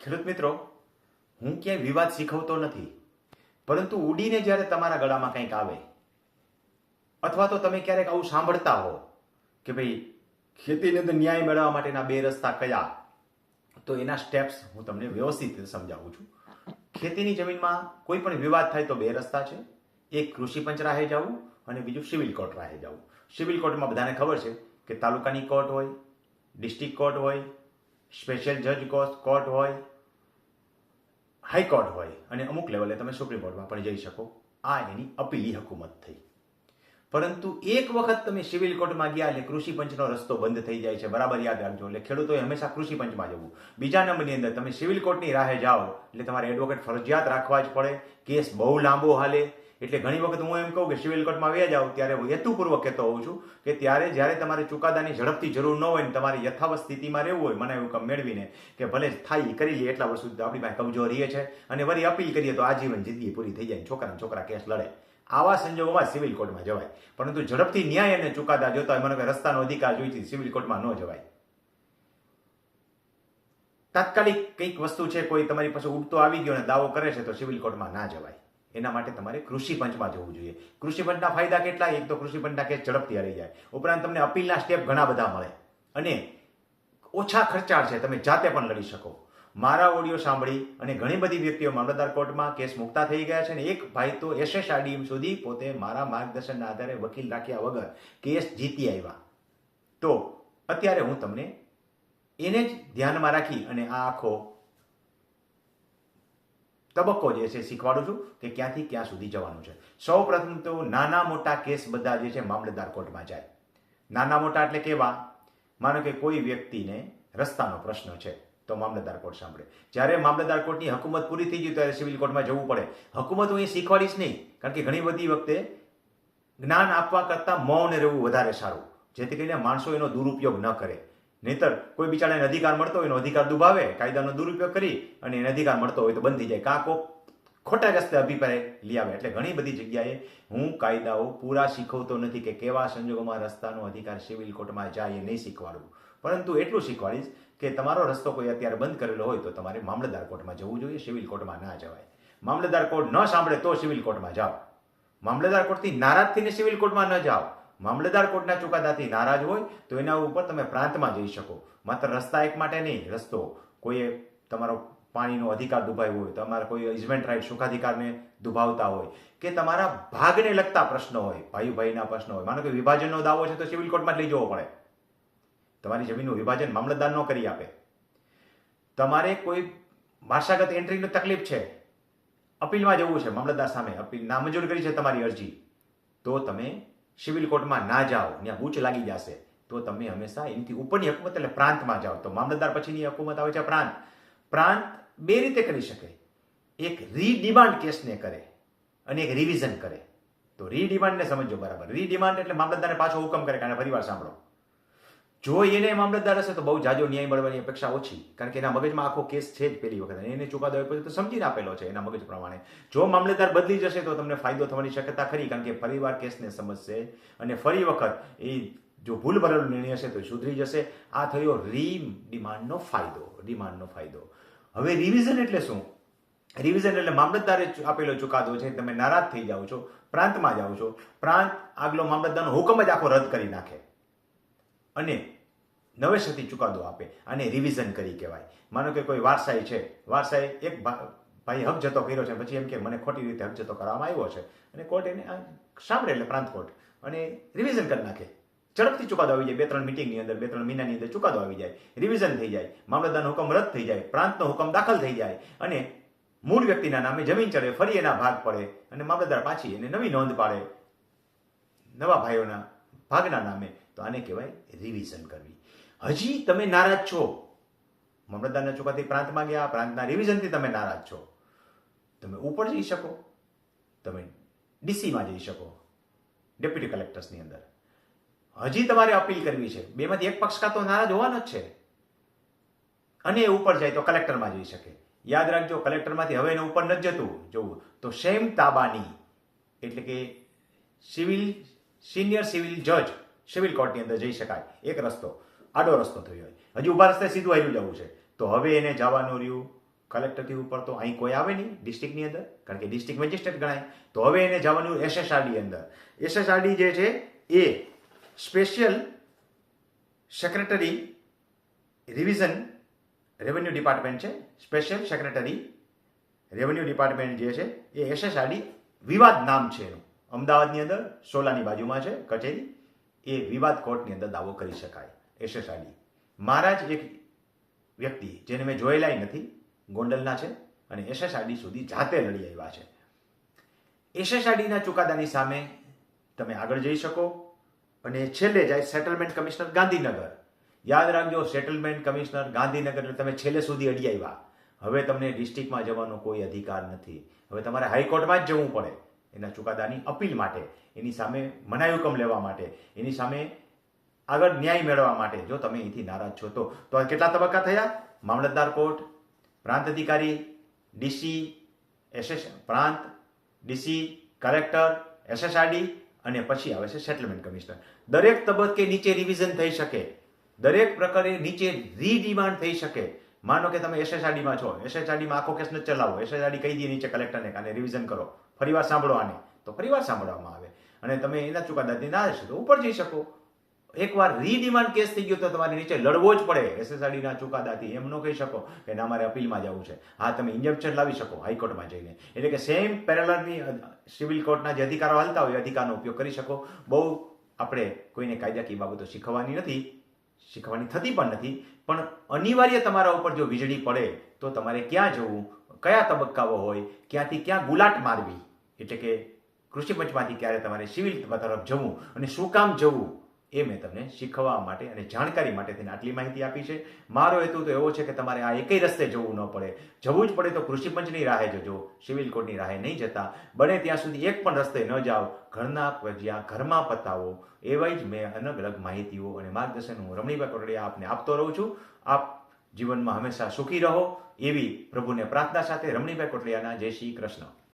ખેડૂત મિત્રો, હું ક્યાંય વિવાદ શીખવતો નથી, પરંતુ ઉડીને જ્યારે તમારા ગળામાં કંઈક આવે અથવા તો તમે ક્યારેક આવું સાંભળતા હો કે ભાઈ ખેતીની અંદર ન્યાય મેળવવા માટેના બે રસ્તા કયા, તો એના સ્ટેપ્સ હું તમને વ્યવસ્થિત રીતે સમજાવું છું. ખેતીની જમીનમાં કોઈ પણ વિવાદ થાય તો બે રસ્તા છે. એક કૃષિ પંચ રાહે જવું અને બીજું સિવિલ કોર્ટ રાહે જવું. સિવિલ કોર્ટમાં બધાને ખબર છે કે તાલુકાની કોર્ટ હોય, ડિસ્ટ્રિક્ટ કોર્ટ હોય, સ્પેશિયલ જજ કોર્ટ હોય, હાઈકોર્ટ હોય અને અમુક લેવલે તમે સુપ્રીમ કોર્ટમાં પણ જઈ શકો. આ એની અપીલી હકુમત થઈ. પરંતુ એક વખત તમે સિવિલ કોર્ટમાં ગયા એટલે કૃષિ પંચનો રસ્તો બંધ થઈ જાય છે. બરાબર યાદ રાખજો. એટલે ખેડૂતોએ હંમેશા કૃષિ પંચમાં જવું. બીજા નંબરની અંદર તમે સિવિલ કોર્ટની રાહે જાઓ એટલે તમારે એડવોકેટ ફરજિયાત રાખવા જ પડે. કેસ બહુ લાંબો હાલે. એટલે ઘણી વખત હું એમ કહું કે સિવિલ કોર્ટમાં વ્યા જાઓ ત્યારે હું હેતુપૂર્વક કહેતો હોઉં છું કે ત્યારે જ્યારે તમારે ચુકાદાની ઝડપથી જરૂર ન હોય ને તમારે યથાવત સ્થિતિમાં રહેવું હોય, મનાઈ હુકમ મેળવીને કે ભલે થાય કરી લઈએ, એટલા વર્ષ સુધી આપણી પાસે કબજો રહીએ છે અને વળી અપીલ કરીએ તો આજીવન જિંદગી પૂરી થઈ જાય, છોકરા છોકરા કેસ લડે. આવા સંજોગોમાં સિવિલ કોર્ટમાં જવાય. પરંતુ ઝડપથી ન્યાય અને ચુકાદા જોતા હોય, મને કે રસ્તાનો અધિકાર જોઈતી, સિવિલ કોર્ટમાં ન જવાય. તાત્કાલિક કંઈક વસ્તુ છે, કોઈ તમારી પાસે ઉડતો આવી ગયો અને દાવો કરે છે તો સિવિલ કોર્ટમાં ના જવાય. એના માટે તમારે કૃષિ પંચમાં જવું જોઈએ. કૃષિ પંચના ફાયદા કેટલા? એક તો કૃષિ પંચના કેસ ઝડપથી હરી જાય, ઉપરાંત તમને અપીલના સ્ટેપ ઘણા બધા મળે અને ઓછા ખર્ચાળ છે, તમે જાતે પણ લડી શકો. મારા ઓડિયો સાંભળી અને ઘણી બધી વ્યક્તિઓ મામલતદાર કોર્ટમાં કેસ મુકતા થઈ ગયા છે અને એક ભાઈ તો SSRD સુધી પોતે મારા માર્ગદર્શનના આધારે વકીલ રાખ્યા વગર કેસ જીતી આવ્યા. તો અત્યારે હું તમને એને જ ધ્યાનમાં રાખી અને આ આખો તબક્કો જે છે શીખવાડું છું કે ક્યાંથી ક્યાં સુધી જવાનું છે. સૌ પ્રથમ તો નાના મોટા કેસ બધા જે છે મામલતદાર કોર્ટમાં જાય. નાના મોટા એટલે કેવા? માનો કે કોઈ વ્યક્તિને રસ્તાનો પ્રશ્ન છે તો મામલતદાર કોર્ટ સાંભળે. જ્યારે મામલતદાર કોર્ટની હકુમત પૂરી થઈ ગઈ ત્યારે સિવિલ કોર્ટમાં જવું પડે. હકુમત હું એ શીખવાડીશ નહીં, કારણ કે ઘણી બધી વખતે જ્ઞાન આપવા કરતાં મૌન રહેવું વધારે સારું, જેથી કરીને માણસો એનો દુરુપયોગ ન કરે. નહીતર કોઈ બિચારાને અધિકાર મળતો હોય એનો અધિકાર દુભાવે, કાયદાનો દુરુપયોગ કરી અને એને અધિકાર મળતો હોય તો બંધ થઈ જાય. કાં કોક ખોટા રસ્તે અભિપ્રાય લઈ આવે. એટલે ઘણી બધી જગ્યાએ હું કાયદાઓ પૂરા શીખવતો નથી કે કેવા સંજોગોમાં રસ્તાનો અધિકાર સિવિલ કોર્ટમાં જાય એ નહીં શીખવાડવું, પરંતુ એટલું શીખવાડીશ કે તમારો રસ્તો કોઈ અત્યારે બંધ કરેલો હોય તો તમારે મામલતદાર કોર્ટમાં જવું જોઈએ, સિવિલ કોર્ટમાં ના જવાય. મામલતદાર કોર્ટ ન સાંભળે તો સિવિલ કોર્ટમાં જાઓ. મામલતદાર કોર્ટથી નારાજ થઈને સિવિલ કોર્ટમાં ન જાઓ. મામલતદાર કોર્ટના ચુકાદાથી નારાજ હોય તો એના ઉપર તમે પ્રાંતમાં જઈ શકો. માત્ર રસ્તા એક માટે નહીં, રસ્તો કોઈએ તમારો પાણીનો અધિકાર દુભાવ્યો હોય, તમારા કોઈ ઇઝમેન્ટ રાઇટ સુખાધિકારને દુભાવતા હોય કે તમારા ભાગને લગતા પ્રશ્નો હોય, ભાઈના પ્રશ્નો હોય. માનો કે વિભાજનનો દાવો છે તો સિવિલ કોર્ટમાં જ લઈ જવો પડે. તમારી જમીનનું વિભાજન મામલતદાર ન કરી આપે. તમારે કોઈ ભાષાગત એન્ટ્રીની તકલીફ છે, અપીલમાં જવું છે મામલતદાર સામે, અપીલ નામંજૂર કરી છે તમારી અરજી, તો તમે સિવિલ કોર્ટમાં ના જાઓ, ત્યાં બૂચ લાગી જશે. તો તમે હંમેશા એનાથી ઉપરની હકુમત એટલે પ્રાંતમાં જાઓ. તો મામલતદાર પછીની હકુમત આવે છે પ્રાંત. પ્રાંત બે રીતે કરી શકે. એક રીડિમાન્ડ કેસને કરે અને એક રિવિઝન કરે. તો રીડિમાન્ડને સમજો બરાબર. રીડિમાન્ડ એટલે મામલતદારને પાછો હુકમ કરે, કારણ ફરીવાર સાંભળો. જો એને મામલતદાર હશે તો બહુ જાજો ન્યાય મળવાની અપેક્ષા ઓછી, કારણ કે એના મગજમાં આખો કેસ છે જ પહેલી વખત, એને ચુકાદો આપ્યો તો સમજીને આપેલો છે એના મગજ પ્રમાણે. જો મામલતદાર બદલી જશે તો તમને ફાયદો થવાની શક્યતા ખરી, કારણ કે ફરીવાર કેસને સમજશે અને ફરી વખત એ જો ભૂલ ભરેલો નિર્ણય હશે તો સુધરી જશે. આ થયો રિમાન્ડનો ફાયદો. હવે રિવિઝન એટલે શું? રિવિઝન એટલે મામલતદારે આપેલો ચુકાદો છે, તમે નારાજ થઈ જાઓ છો, પ્રાંતમાં જાઓ છો, પ્રાંત આગલો મામલતદારનો હુકમ જ આખો રદ કરી નાખે અને નવેસરથી ચુકાદો આપે. આને રિવિઝન કરી કહેવાય. માનો કે કોઈ વારસાઈ છે, વારસાઈ એક ભાઈ હક જતો કર્યો છે, પછી એમ કે મને ખોટી રીતે હક જતો કરવામાં આવ્યો છે અને કોર્ટ એને સાંભળે એટલે પ્રાંત કોર્ટ અને રિવિઝન કરી નાખે. ઝડપથી ચુકાદો આવી જાય. 2-3 મિટિંગની અંદર, 2-3 મહિનાની અંદર ચુકાદો આવી જાય, રિવિઝન થઈ જાય, મામલતદારનો હુકમ રદ થઈ જાય, પ્રાંતનો હુકમ દાખલ થઈ જાય અને મૂળ વ્યક્તિના નામે જમીન ચડે, ફરી એના ભાગ પડે અને મામલતદાર પાછી એને નવી નોંધ પાડે નવા ભાઈઓના ભાગના નામે. તો આને કહેવાય રિવિઝન કરવી. હજી તમે નારાજ છો, મામલતદારના ચુકાદાથી પ્રાંતમાં ગયા, પ્રાંતના રિવિઝનથી તમે નારાજ છો, તમે ઉપર જઈ શકો, તમે ડીસીમાં જઈ શકો, ડેપ્યુટી કલેક્ટર્સની અંદર. હજી તમારે અપીલ કરવી છે, બેમાંથી એક પક્ષકાર તો નારાજ હોવાનો જ છે અને એ ઉપર જાય તો કલેક્ટરમાં જઈ શકે. યાદ રાખજો, કલેક્ટરમાંથી હવે એને ઉપર નથી જવું તો સેમ તાબાની એટલે કે સિનિયર સિવિલ જજ સિવિલ કોર્ટની અંદર જઈ શકાય. એક રસ્તો આડો રસ્તો થયો હોય, હજી ઉભા રસ્તે સીધું હાલ્યું જવું છે તો હવે એને જવાનું રહ્યું કલેક્ટરથી ઉપર તો અહીં કોઈ આવે નહીં ડિસ્ટ્રિક્ટની અંદર, કારણ કે ડિસ્ટ્રિક્ટ મેજિસ્ટ્રેટ ગણાય. તો હવે એને જવાનું SSRD અંદર. SSRD જે છે એ special secretary revision revenue department છે. સ્પેશિયલ સેક્રેટરી રેવન્યુ ડિપાર્ટમેન્ટ જે છે એ SSRD વિવાદ નામ છે એનું. અમદાવાદની અંદર સોલાની બાજુમાં છે કચેરી. એ વિવાદ કોર્ટની અંદર દાવો કરી શકાય SSRD. મારા જ એક વ્યક્તિ જેને મેં જોયેલાય નથી, ગોંડલના છે અને SSRD સુધી જાતે લડી આવ્યા છે. SSRDના ચુકાદાની સામે તમે આગળ જઈ શકો અને છેલ્લે જાય સેટલમેન્ટ કમિશનર ગાંધીનગર. યાદ રાખજો, સેટલમેન્ટ કમિશનર ગાંધીનગર એટલે તમે છેલ્લે સુધી અડી આવ્યા. હવે તમને ડિસ્ટ્રિક્ટમાં જવાનો કોઈ અધિકાર નથી. હવે તમારે હાઈકોર્ટમાં જ જવું પડે એના ચુકાદાની અપીલ માટે, એની સામે મનાઈ હુકમ લેવા માટે, એની સામે આગળ ન્યાય મેળવવા માટે. જો તમે અહીંથી નારાજ છો તો આ કેટલા તબક્કા થયા? મામલતદાર કોર્ટ, પ્રાંત અધિકારી, ડીસી, પ્રાંત, ડીસી, કલેક્ટર, SSRD અને પછી આવે છે સેટલમેન્ટ કમિશનર. દરેક તબક્કે નીચે રિવિઝન થઈ શકે, દરેક પ્રકારે નીચે રીડિમાન્ડ થઈ શકે. માનો કે તમે SSRDમાં છો, SSRDમાં આખો કેસ નથી ચલાવો, SSRD કહી દે નીચે કલેક્ટરને કે આને રિવિઝન કરો, ફરીવાર સાંભળો આને, તો ફરીવાર સાંભળવામાં આવે અને તમે એના ચુકાદાથી ના હશો તો ઉપર જઈ શકો. એકવાર રીડિમાન્ડ કેસ થઈ ગયો તો તમારે નીચે લડવો જ પડે SSRDના ચુકાદાથી. એમ ન કહી શકો કે ના મારે અપીલમાં જવું છે. હા, તમે ઇન્જમ્પશન લાવી શકો હાઈકોર્ટમાં જઈને, એટલે કે સેમ પેરેલલની સિવિલ કોર્ટના જે અધિકારો હાલતા હોય એ અધિકારનો ઉપયોગ કરી શકો. બહુ આપણે કોઈને કાયદાકીય બાબતો શીખવાની નથી, શીખવાની થતી પણ નથી, પણ અનિવાર્ય તમારા ઉપર જો વીજળી પડે તો તમારે ક્યાં જવું, કયા તબક્કાઓ હોય, ક્યાંથી ક્યાં ગુલાટ મારવી, એટલે કે કૃષિ પંચમાંથી ક્યારે તમારે સિવિલ તરફ જવું અને શું કામ જવું, એ મેં તમને શીખવવા માટે અને જાણકારી માટે તેને આટલી માહિતી આપી છે. મારો હેતુ તો એવો છે કે તમારે આ એકેય રસ્તે જવું ન પડે. જવું જ પડે તો કૃષિ પંચની રાહે જજો, સિવિલ કોર્ટની રાહે નહીં જતા. બને ત્યાં સુધી એક પણ રસ્તે ન જાઓ, જ્યાં ઘરમાં પતાવો. એવા જ મેં અલગ અલગ માહિતીઓ અને માર્ગદર્શન હું રમણીભાઈ કોટડિયા આપને આપતો રહું છું. આપ જીવનમાં હંમેશા સુખી રહો એવી પ્રભુને પ્રાર્થના સાથે રમણીભાઈ કોટડિયાના જય શ્રી કૃષ્ણ.